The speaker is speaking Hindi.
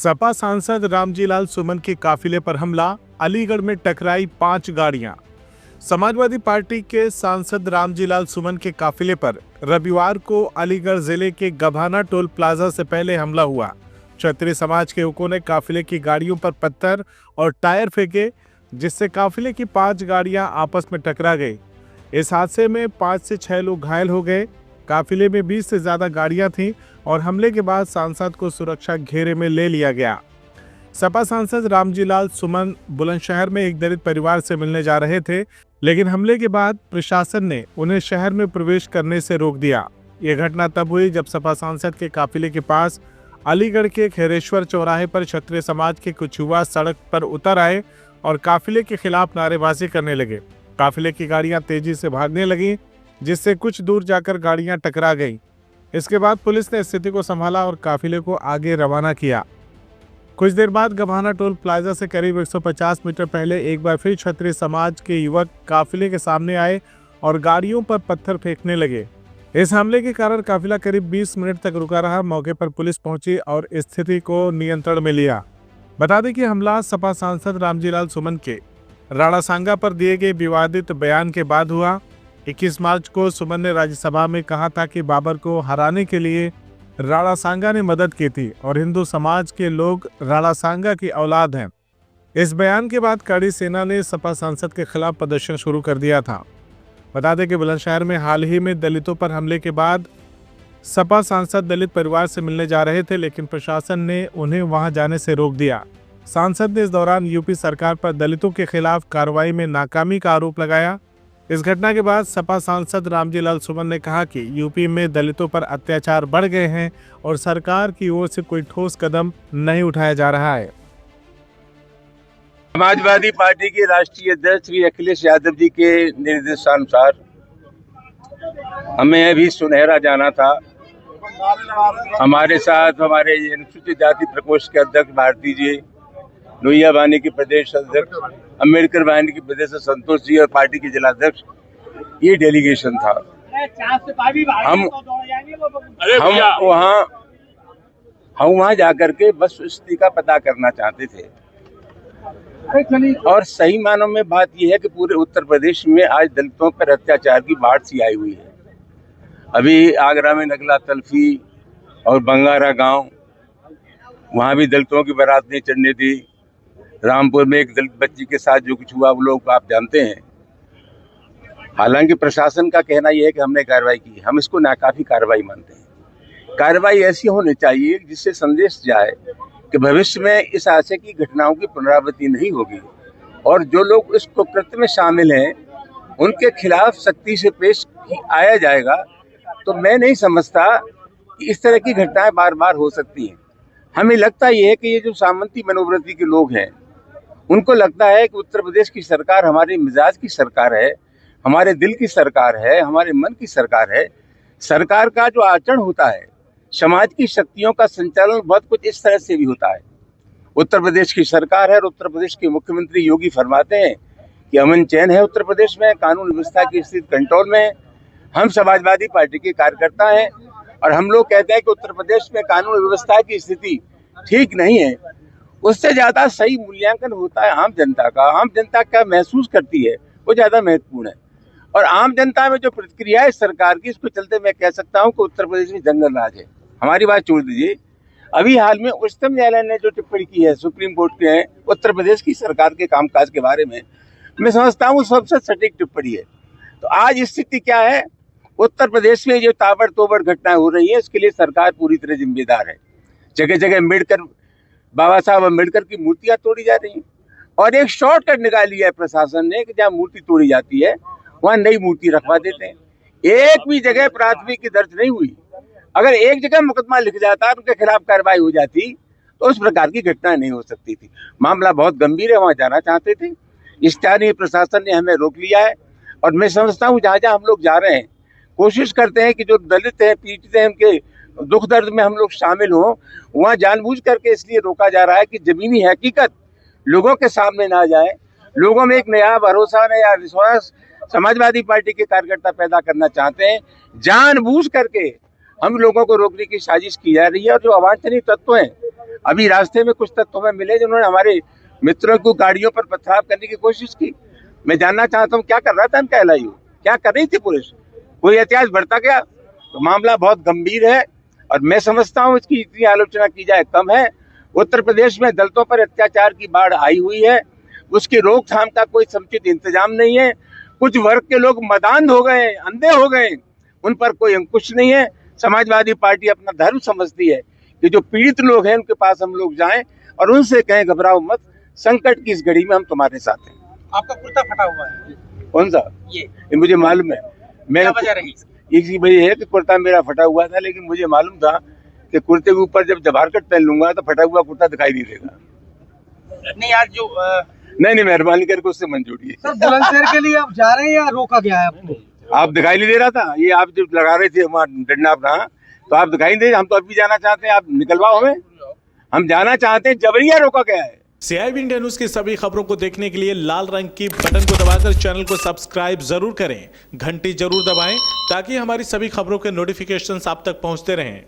सपा सांसद रामजीलाल सुमन के काफिले पर हमला, अलीगढ़ में टकराई 5 गाड़ियां। समाजवादी पार्टी के सांसद रामजीलाल सुमन के काफिले पर रविवार को अलीगढ़ जिले के गभाना टोल प्लाजा से पहले हमला हुआ। क्षत्रिय समाज के युवकों ने काफिले की गाड़ियों पर पत्थर और टायर फेंके, जिससे काफिले की 5 गाड़ियां आपस में टकरा गई। इस हादसे में 5 से 6 लोग घायल हो गए। काफिले में 20 से ज्यादा गाड़ियां थीं और हमले के बाद सांसद को सुरक्षा घेरे में ले लिया गया। सपा सांसद रामजीलाल सुमन बुलंदशहर में एक दलित परिवार से मिलने जा रहे थे, लेकिन हमले के बाद प्रशासन ने उन्हें शहर में प्रवेश करने से रोक दिया। ये घटना तब हुई जब सपा सांसद के काफिले के पास अलीगढ़ के खैरेश्वर चौराहे पर क्षत्रिय समाज के कुछ युवा सड़क पर उतर आए और काफिले के खिलाफ नारेबाजी करने लगे। काफिले की गाड़ियां तेजी से भागने लगीं, जिससे कुछ दूर जाकर गाड़ियां टकरा गईं। इसके बाद पुलिस ने स्थिति को संभाला और काफिले को आगे रवाना किया। कुछ देर बाद गभाना टोल प्लाजा से करीब 150 मीटर पहले एक बार फिर क्षत्रिय समाज के युवक काफिले के सामने आए और गाड़ियों पर पत्थर फेंकने लगे। इस हमले के कारण काफिला करीब 20 मिनट तक रुका रहा। मौके पर पुलिस पहुंची और स्थिति को नियंत्रण में लिया। बता दें कि हमला सपा सांसद रामजीलाल सुमन के राणासांगा पर दिए गए विवादित बयान के बाद हुआ। 21 मार्च को सुमन ने राज्यसभा में कहा था कि बाबर को हराने के लिए राणासांगा ने मदद की थी और हिंदू समाज के लोग राणासांगा की औलाद हैं। इस बयान के बाद कड़ी सेना ने सपा सांसद के खिलाफ प्रदर्शन शुरू कर दिया था। बता दें कि बुलंदशहर में हाल ही में दलितों पर हमले के बाद सपा सांसद दलित परिवार से मिलने जा रहे थे, लेकिन प्रशासन ने उन्हें वहां जाने से रोक दिया। सांसद ने इस दौरान यूपी सरकार पर दलितों के खिलाफ कार्रवाई में नाकामी का आरोप लगाया। इस घटना के बाद सपा सांसद रामजीलाल सुमन ने कहा कि यूपी में दलितों पर अत्याचार बढ़ गए हैं और सरकार की ओर से कोई ठोस कदम नहीं उठाया जा रहा है। समाजवादी पार्टी के राष्ट्रीय अध्यक्ष श्री अखिलेश यादव जी के निर्देशानुसार हमें अभी सुनहरा जाना था। हमारे साथ हमारे अनुसूचित जाति प्रकोष्ठ के अध्यक्ष भारती जी, लोहिया वाहिनी के प्रदेश अध्यक्ष, अम्बेडकर वाहिनी के प्रदेश संतोष जी और पार्टी के जिलाध्यक्ष, ये डेलीगेशन था। हम वहाँ जाकर के बस स्थिति का पता करना चाहते थे। और सही मानों में बात यह है कि पूरे उत्तर प्रदेश में आज दलितों पर अत्याचार की बाढ़ सी आई हुई है। अभी आगरा में नगला तल्फी और बंगारा गांव, वहाँ भी दलितों की बारात नहीं चढ़ने दी। रामपुर में एक दलित बच्ची के साथ जो कुछ हुआ वो लोग आप जानते हैं। हालांकि प्रशासन का कहना यह है कि हमने कार्रवाई की, हम इसको नाकाफी कार्रवाई मानते हैं। कार्रवाई ऐसी होनी चाहिए जिससे संदेश जाए कि भविष्य में इस आशय की घटनाओं की पुनरावृत्ति नहीं होगी और जो लोग इस कुकृत्य में शामिल हैं उनके खिलाफ सख्ती से पेश आया जाएगा। तो मैं नहीं समझता कि इस तरह की घटनाएं बार बार हो सकती हैं। हमें लगता यह है कि ये जो सामंती मनोवृत्ति के लोग हैं उनको लगता है कि उत्तर प्रदेश की सरकार हमारे मिजाज की सरकार है, हमारे दिल की सरकार है, हमारे मन की सरकार है। सरकार का जो आचरण होता है, समाज की शक्तियों का संचालन बहुत कुछ इस तरह से भी होता है। उत्तर प्रदेश की सरकार है और उत्तर प्रदेश के मुख्यमंत्री योगी फरमाते हैं कि अमन चैन है उत्तर प्रदेश में, कानून व्यवस्था की स्थिति कंट्रोल में है। हम समाजवादी पार्टी के कार्यकर्ता हैं और हम लोग कहते हैं कि उत्तर प्रदेश में कानून व्यवस्था की स्थिति ठीक नहीं है। उससे ज्यादा सही मूल्यांकन होता है आम जनता का। आम जनता क्या महसूस करती है वो ज्यादा महत्वपूर्ण है। और आम जनता में जो प्रतिक्रिया है सरकार की, इसको चलते मैं कह सकता हूं कि उत्तर प्रदेश में जंगल राज है। हमारी बात छोड़ दीजिए, अभी हाल में उच्चतम न्यायालय ने जो टिप्पणी की है सुप्रीम कोर्ट के उत्तर प्रदेश की सरकार के कामकाज के बारे में, मैं समझता हूँ सबसे सटीक टिप्पणी है। तो आज स्थिति क्या है, उत्तर प्रदेश में जो ताबड़तोड़ घटनाएं हो रही है इसके लिए सरकार पूरी तरह जिम्मेदार है। जगह जगह बाबा साहब अम्बेडकर की मूर्तियां तोड़ी जा रही हैं और एक शॉर्टकट निकाल लिया है प्रशासन ने कि जहाँ मूर्ति तोड़ी जाती है वहाँ नई मूर्ति रखवा देते हैं। एक भी जगह प्राथमिकी दर्ज नहीं हुई। अगर एक जगह मुकदमा लिख जाता और उनके खिलाफ कार्रवाई हो जाती तो उस प्रकार की घटना नहीं हो सकती थी। मामला बहुत गंभीर है, वहाँ जाना चाहते थे, स्थानीय प्रशासन ने हमें रोक लिया है। और मैं समझता हूँ जहाँ जहाँ हम लोग जा रहे हैं कोशिश करते हैं कि जो दलित हैं, पीड़ित हैं, उनके दुख दर्द में हम लोग शामिल हों। वहाँ जानबूझ करके इसलिए रोका जा रहा है कि जमीनी हकीकत लोगों के सामने ना जाए, लोगों में एक नया भरोसा, नया विश्वास समाजवादी पार्टी के कार्यकर्ता पैदा करना चाहते हैं। जानबूझ करके हम लोगों को रोकने की साजिश की जा रही है और जो अवांछनीय तत्व हैं अभी रास्ते में कुछ तत्व हमें मिले जिन्होंने हमारे मित्रों को गाड़ियों पर पथराव करने की कोशिश की। मैं जानना चाहता हूँ क्या कर रहा था इनका एलआईयू, क्या कर रही थी पुलिस, कोई एहतियात बढ़ता गया? तो मामला बहुत गंभीर है और मैं समझता हूँ इसकी इतनी आलोचना की जाए कम है। उत्तर प्रदेश में दलितों पर अत्याचार की बाढ़ आई हुई है, उसकी रोकथाम का कोई समुचित इंतजाम नहीं है। कुछ वर्ग के लोग मदांध हो गए, अंधे हो गए, उन पर कोई अंकुश नहीं है। समाजवादी पार्टी अपना धर्म समझती है कि जो पीड़ित लोग हैं उनके पास हम लोग जाएं और उनसे कहें घबराओ मत, संकट की इस घड़ी में हम तुम्हारे साथ हैं। आपका कुर्ता फटा हुआ है, कौन सा? ये मुझे मालूम है। क्या वजह रही इसकी? इसकी वजह है कि कुर्ता मेरा फटा हुआ था, लेकिन मुझे मालूम था कि कुर्ते के ऊपर जब जबारकट पहन लूंगा तो फटा हुआ कुर्ता दिखाई नहीं देगा। नहीं आज जो नहीं, मेहरबानी करके उससे मंजूरी सर बुलंदशहर के लिए आप जा रहे हैं या रोका गया है आपको? आप दिखाई नहीं दे रहा था, ये आप जब लगा रहे थे हमारा डंडा अपना, तो आप दिखाई नहीं दे। हम तो अब भी जाना चाहते हैं, आप निकलवाओ हमें, हम जाना चाहते हैं, जबरिया रोका गया है। CIB इंडिया न्यूज की सभी खबरों को देखने के लिए लाल रंग की बटन को दबाकर चैनल को सब्सक्राइब जरूर करें, घंटी जरूर दबाएं ताकि हमारी सभी खबरों के नोटिफिकेशंस आप तक पहुंचते रहें।